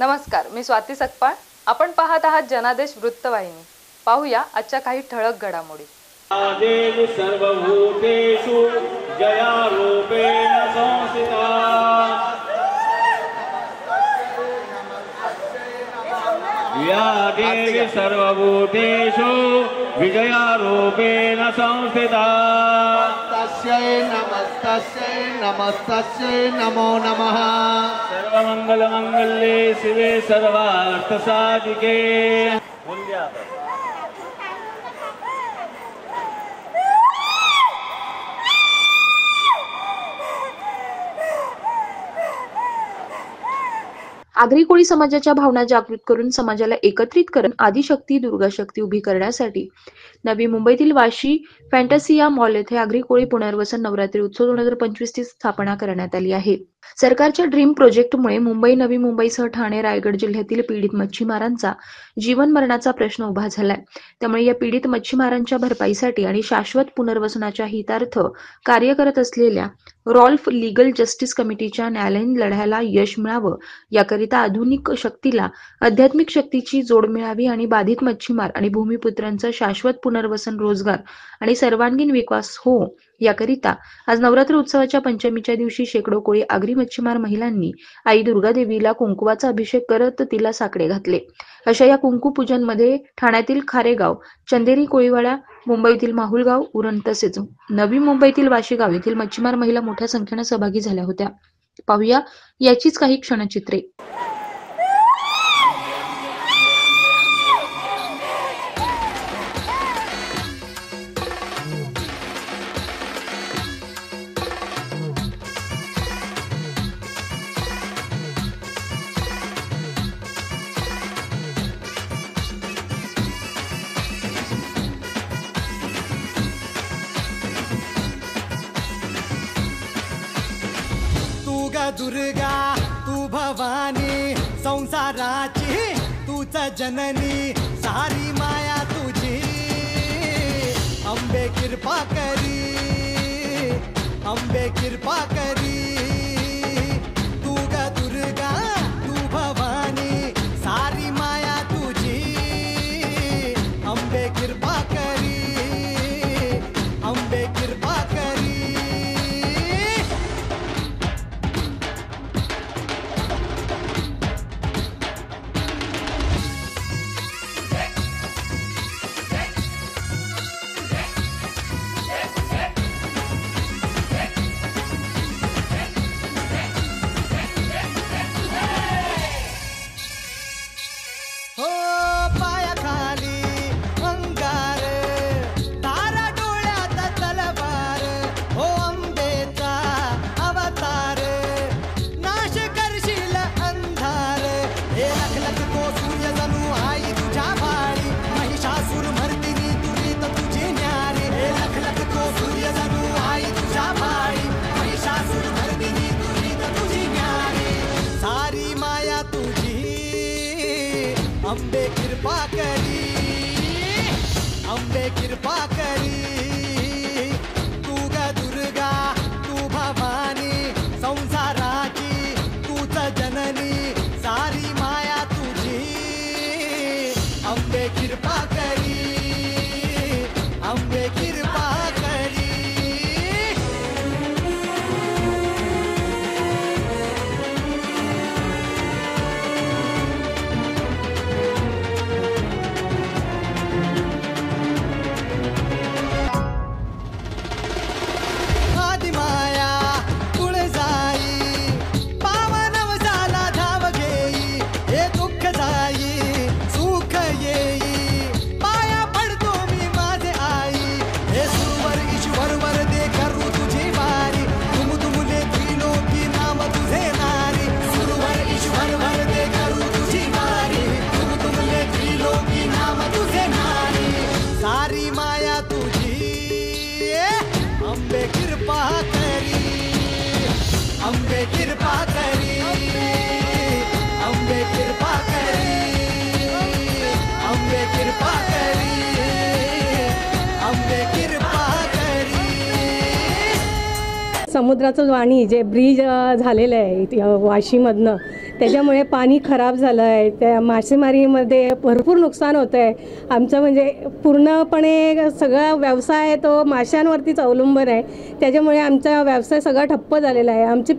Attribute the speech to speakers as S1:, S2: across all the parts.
S1: नमस्कार, मी स्वाती सकपाळ. आपण पाहत आहात जनादेश वृत्तवाहिनी. पाहूया आजच्या काही ठळक घडामोडी.
S2: देवी सर्वभूतेषु जयारूपेण संस्थिता. या देवी सर्वभूतेषु विजयारूपेण संस्थिता.
S3: तस्यै नमस्तस्यै नमो नमः.
S2: सर्वमंगलमंगल्ये शिवे सर्वार्थसाधिके.
S4: आगरी कोळी समाजाच्या भावना जागृत करून समाजाला एकत्रित करून आदिशक्ती दुर्गाशक्ती उभी करण्यासाठी नवी मुंबईतील वाशी फॅन्टसिया मॉल येथे आगरी कोळी पुनर्वसन नवरात्री उत्सव 2025 ची स्थापना करण्यात आली आहे. सरकारच्या ड्रीम प्रोजेक्टमुळे मुंबई, नवी मुंबईसह ठाणे, रायगड जिल्ह्यातील पीडित मच्छीमारांचा जीवन मरणाचा प्रश्न उभा झालाय. त्यामुळे या पीडित मच्छीमारांच्या भरपाईसाठी आणि शाश्वत पुनर्वसनाच्या हितार्थ कार्य करत असलेल्या रॉल्फ लीगल जस्टिस कमिटीच्या न्यायालयीन लढ्याला यश मिळावं, याकरिता आधुनिक शक्तीला आध्यात्मिक शक्तीची जोड मिळावी आणि बाधित मच्छीमार आणि भूमिपुत्रांचा शाश्वत पुनर्वसन, रोजगार आणि सर्वांगीण विकास हो, याकरिता आज नवरात्र उत्सवाच्या पंचमीच्या दिवशी शेकडो कोळी आगरी मच्छीमार महिलांनी आई दुर्गादेवीला कुंकुवाचा अभिषेक करत तिला साकडे घातले. अशा या कुंकू पूजनमध्ये ठाण्यातील खारेगाव, चंदेरी कोळीवाडा, मुंबईतील माहुलगाव, उरण तसेच नवी मुंबईतील वाशीगाव येथील मच्छीमार महिला मोठ्या संख्येने सहभागी झाल्या होत्या. पाहूया याचीच काही क्षणचित्रे.
S5: दुर्गा तू भवानी संसाराची तूच जननी, सारी माया तुझी. अंबे कृपा करी, अंबे कृपा करी. तू ग दुर्गा तू भवानी सारी माया तुझी. अंबे कृपा करी, अंबे कृपा करी. अंबे कृपा करी, अंबे कृपा करी. तू ग दुर्गा तू भवानी संसाराची तूच जननी, सारी माया तुझी. अंबे कृपा करी, अंबे कृपा करी. अंबे कृपा करी, अंबे कृपा करी. अंबे कृपा करी, अंबे कृपा करी. अंबे कृपा करी.
S6: समुद्राचं पाणी जे ब्रिज झालेलं आहे वाशीमधनं त्याच्यामुळे पाणी खराब झालं आहे. त्या मासेमारीमध्ये भरपूर नुकसान होतं आहे. आमचं म्हणजे पूर्णपणे सगळा व्यवसाय तो माशांवरतीच अवलंबून आहे. त्याच्यामुळे आमचा व्यवसाय सगळा ठप्प झालेला आहे. आमची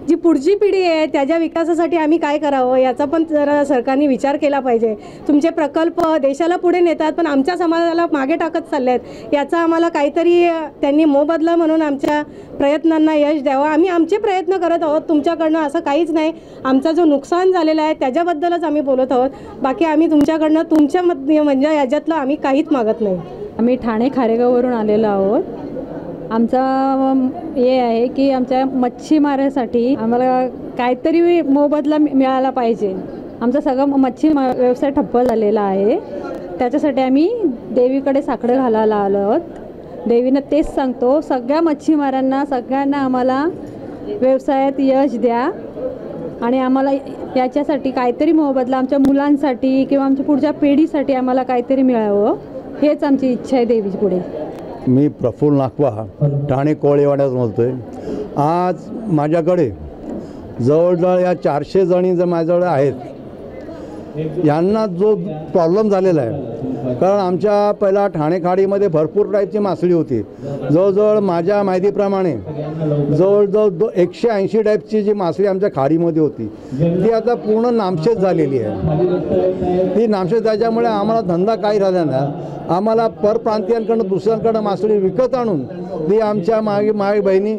S6: जी पुढची पिढी आहे त्याच्या विकासासाठी आम्ही काय करावं याचा पण जरा सरकारने विचार केला पाहिजे. तुमचे प्रकल्प देशाला पुढे नेतात पण आमच्या समाजाला मागे टाकत चालले आहेत. याचा आम्हाला काहीतरी त्यांनी मोबदला म्हणून आमच्या प्रयत्नांना यश द्यावं. आम्ही आमचे प्रयत्न करत आहोत, तुमच्याकडनं असं काहीच नाही. आमचा जो नुकसान झालेला आहे त्याच्याबद्दलच आम्ही बोलत आहोत. बाकी आम्ही तुमच्याकडनं तुमच्या म्हणजे याच्यातलं आम्ही काहीच मागत नाही.
S7: आम्ही ठाणे खारेगाववरून आलेलो आहोत. आमचा हे आहे की आमच्या मच्छीमारासाठी आम्हाला काहीतरी मोबदला मिळाला पाहिजे. आमचा सगळा मच्छी व्यवसाय ठप्प झालेला आहे. त्याच्यासाठी आम्ही देवीकडे साकडं घालायला आलो आहोत. देवीनं तेच सांगतो, सगळ्या मच्छीमारांना सगळ्यांना आम्हाला व्यवसायात यश द्या आणि आम्हाला याच्यासाठी काहीतरी मोबदला आमच्या मुलांसाठी किंवा आमच्या पुढच्या पिढीसाठी आम्हाला काहीतरी मिळावं, हेच आमची इच्छा आहे देवीची पुढे.
S8: मी प्रफुल्ल नाकवा ठाणे कोळीवाड्यातून बोलतोय. आज माझ्याकडे जवळजवळ या 400 जणी जर माझ्याजवळ आहेत. यांना जो प्रॉब्लेम झालेला आहे, कारण आमच्या पहिला ठाणे खाडीमध्ये भरपूर टाईपची मासळी होती. जवळजवळ माझ्या माहितीप्रमाणे जवळजवळ 180 टाईपची जी मासळी आमच्या खाडीमध्ये होती ती आता पूर्ण नामशेष झालेली आहे. ती नामशेष त्याच्यामुळे आम्हाला धंदा काही राहिला ना. आम्हाला परप्रांतीयांकडून दुसऱ्यांकडं मासळी विकत आणून ती आमच्या मागे बहिणी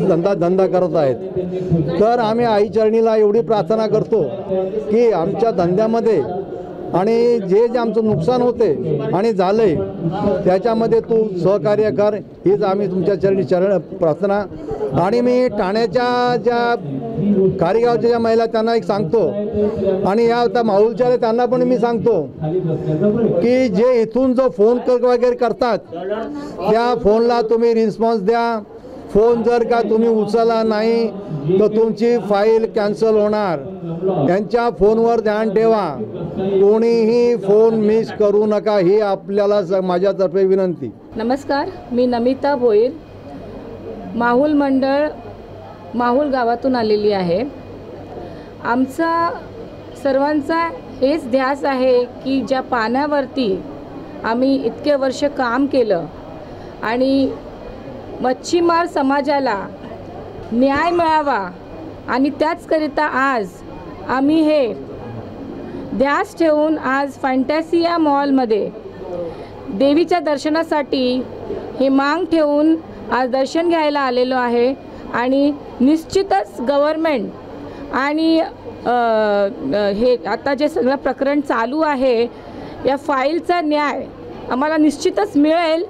S8: धंदा करत आहेत. तर आम्ही आईचरणीला एवढी प्रार्थना करतो की आमच्या धंद्यामध्ये आणि जे आमचं नुकसान होते आणि झालंय त्याच्यामध्ये तू सहकार्य कर, हीच आम्ही तुमच्या चरण प्रार्थना. आणि मी ठाण्याच्या ज्या कारेगावच्या ज्या महिला त्यांना एक सांगतो आणि या आता माहुलच्या त्यांना पण मी सांगतो की जे इथून जो फोन वगैरे करतात त्या फोनला तुम्ही रिस्पॉन्स द्या. फोन जर का तुम्ही उचलला नाही तर तुमची फाईल कॅन्सल होणार. यांच्या फोनवर ध्यान ठेवा. कोणीही फोन मिस करू नका, ही आपल्याला माझ्यातर्फे विनंती.
S9: नमस्कार, मी नमिता भोईर माहुल मंडळ माहुल गावातून आलेली आहे. आमचा सर्वांचा हेच ध्यास आहे की ज्या पाण्यावरती आम्ही इतके वर्ष काम केलं आणि मच्छीमार समाजाला न्याय मिळावा आणि त्याचकरिता आज आम्ही हे ध्यास ठेवून आज फॅन्टॅसिया मॉलमध्ये देवीच्या दर्शनासाठी हे मांग ठेवून आज दर्शन घ्यायला आलेलो आहे. आणि निश्चितच गव्हर्मेंट आणि हे आता जे सगळं प्रकरण चालू आहे या फाईलचा न्याय आम्हाला निश्चितच मिळेल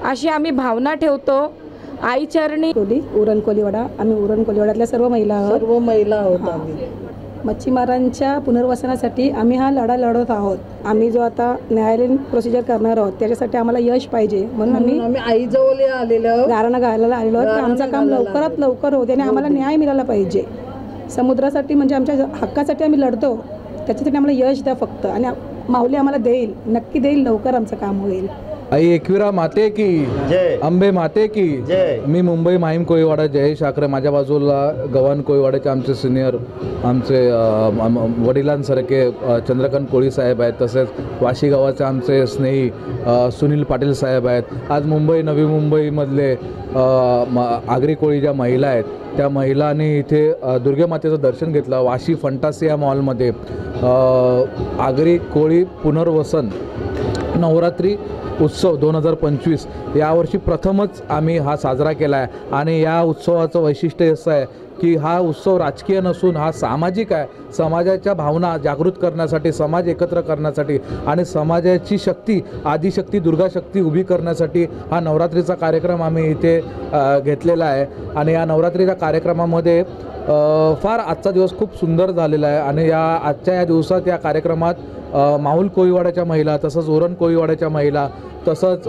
S9: अशी आम्ही भावना ठेवतो. आईचरणी
S6: उरण कोलीवाडा, आम्ही उरण कोलीवाड्यातल्या सर्व महिला आहोत. आम्ही मच्छीमारांच्या पुनर्वसनासाठी आम्ही हा लढा लढत आहोत. आम्ही जो आता न्यायालयीन प्रोसिजर करणार आहोत त्याच्यासाठी आम्हाला यश पाहिजे म्हणून आम्ही आईजवळ आलेलो गारणं घालायला आलेलो आहोत. आमचं काम लवकरात लवकर होते आणि आम्हाला न्याय मिळाला पाहिजे. समुद्रासाठी म्हणजे आमच्या हक्कासाठी आम्ही लढतो, त्याच्यासाठी आम्हाला यश द्या फक्त. आणि माऊली आम्हाला देईल, नक्की देईल, लवकर आमचं काम होईल.
S10: आई एकविरा माते की जय, अंबे माते की जय. मी मुंबई माहीम कोळीवाडा जयेश आकरे. माझ्या बाजूला गव्हाण कोळीवाड्याचे आमचे सिनियर आमचे वडिलांसारखे चंद्रकांत कोळी साहेब आहेत. तसेच वाशी गावाचे आमचे स्नेही सुनील पाटील साहेब आहेत. आज मुंबई नवी मुंबईमधले आगरी कोळी ज्या महिला आहेत त्या महिलांनी इथे दुर्गामातेचं दर्शन घेतलं. वाशी फंटासिया मॉलमध्ये आगरी कोळी पुनर्वसन नवरात्री उत्सव 2025 यावर्षी प्रथमच आम्ही हा साजरा केला आहे. आणि या उत्सवाचं वैशिष्ट्य असं आहे की हा उत्सव राजकीय नसून हा सामाजिक आहे. समाजाच्या भावना जागृत करण्यासाठी, समाज एकत्र करण्यासाठी आणि समाजाची शक्ती, आदिशक्ती, दुर्गाशक्ती उभी करण्यासाठी हा नवरात्रीचा कार्यक्रम आम्ही इथे घेतलेला आहे. आणि या नवरात्रीच्या कार्यक्रमामध्ये फार आजचा दिवस खूप सुंदर झालेला आहे. आणि आजच्या या दिवसात या कार्यक्रमात माहुल कोळीवाड्याच्या महिला, तसंच उरण कोळीवाड्याच्या महिला, तसंच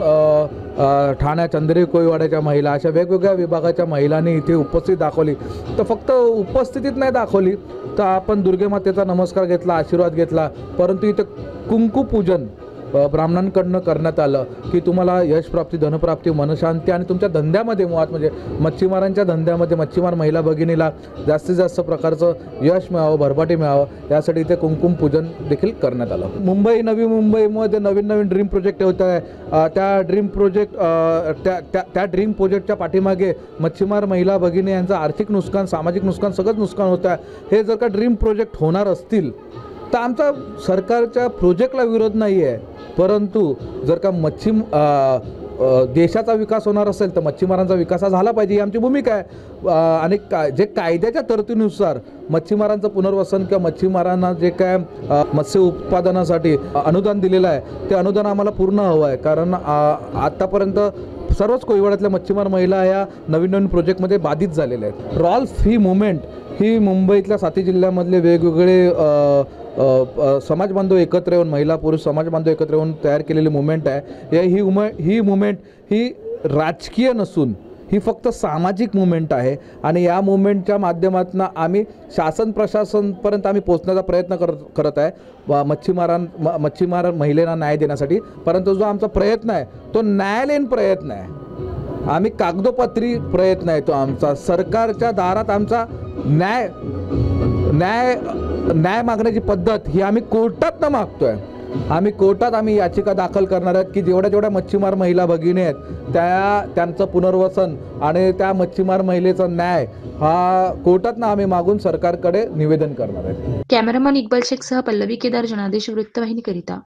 S10: ठाण्या चंदेरी कोळीवाड्याच्या महिला, अशा वेगवेगळ्या विभागाच्या महिलांनी इथे उपस्थित दाखवली. तर फक्त उपस्थितीत नाही दाखवली तर आपण दुर्गामातेचा नमस्कार घेतला, आशीर्वाद घेतला, परंतु इथे कुंकू पूजन ब्राह्मणांकडनं करण्यात आलं की तुम्हाला यशप्राप्ती, धनप्राप्ती, मनशांती आणि तुमच्या धंद्यामध्ये मुळात म्हणजे मच्छीमारांच्या धंद्यामध्ये मच्छीमार महिला भगिनीला जास्तीत जास्त प्रकारचं यश मिळावं, भरभराटी मिळावं यासाठी इथे कुंकुम पूजन देखील करण्यात आलं. मुंबई, नवी मुंबईमध्ये नवीन नवीन ड्रीम प्रोजेक्ट होत आहे. त्या ड्रीम प्रोजेक्टच्या पाठीमागे मच्छीमार महिला भगिनी यांचं आर्थिक नुकसान, सामाजिक नुकसान, सगळंच नुकसान होतं आहे. हे जर का ड्रीम प्रोजेक्ट होणार असतील तर आमचा सरकारच्या प्रोजेक्टला विरोध नाही आहे, परंतु जर का देशाचा विकास होणार असेल तर मच्छीमारांचा विकास हा झाला पाहिजे ही आमची भूमिका आहे. आणि जे कायद्याच्या तरतुदीनुसार मच्छीमारांचं पुनर्वसन किंवा मच्छीमारांना जे काय मत्स्य उत्पादनासाठी अनुदान दिलेलं आहे ते अनुदान आम्हाला पूर्ण हवं आहे. कारण आत्तापर्यंत सर्वच कोळीवाड्यातल्या मच्छीमार महिला ह्या नवीन नवीन प्रोजेक्टमध्ये बाधित झालेल्या आहेत. रॉल्फ ही मुवमेंट ही मुंबईतल्या 7 जिल्ह्यामधले वेगवेगळे समाज बांधव एकत्र येऊन, महिला पुरुष समाज बांधव एकत्र येऊन तयार केलेली मुवमेंट आहे. ही मुवमेंट ही राजकीय नसून ही फक्त सामाजिक मुवमेंट आहे आणि या मुवमेंटच्या माध्यमातून आम्ही शासन प्रशासनपर्यंत आम्ही पोहोचण्याचा प्रयत्न करत आहे मच्छीमार महिलांना न्याय देण्यासाठी. परंतु जो आमचा प्रयत्न आहे तो न्यायालयीन प्रयत्न आहे, आम्ही कागदोपत्री प्रयत्न आहे तो आमचा. सरकारच्या दारात आमचा न्याय मागण्याची पद्धत ही आम्ही कोर्टातनं मागतोय. आम्ही याचिका दाखल करणार आहेत की जेवढ्या मच्छीमार महिला भगिनी आहेत त्यांचं पुनर्वसन आणि त्या मच्छीमार महिलेचा न्याय हा कोर्टातनं आम्ही मागून सरकारकडे निवेदन करणार आहे.
S4: कॅमेरामन इक्बाल शेखसह पल्लवी केदार, जनादेश वृत्तवाहिनीकरिता.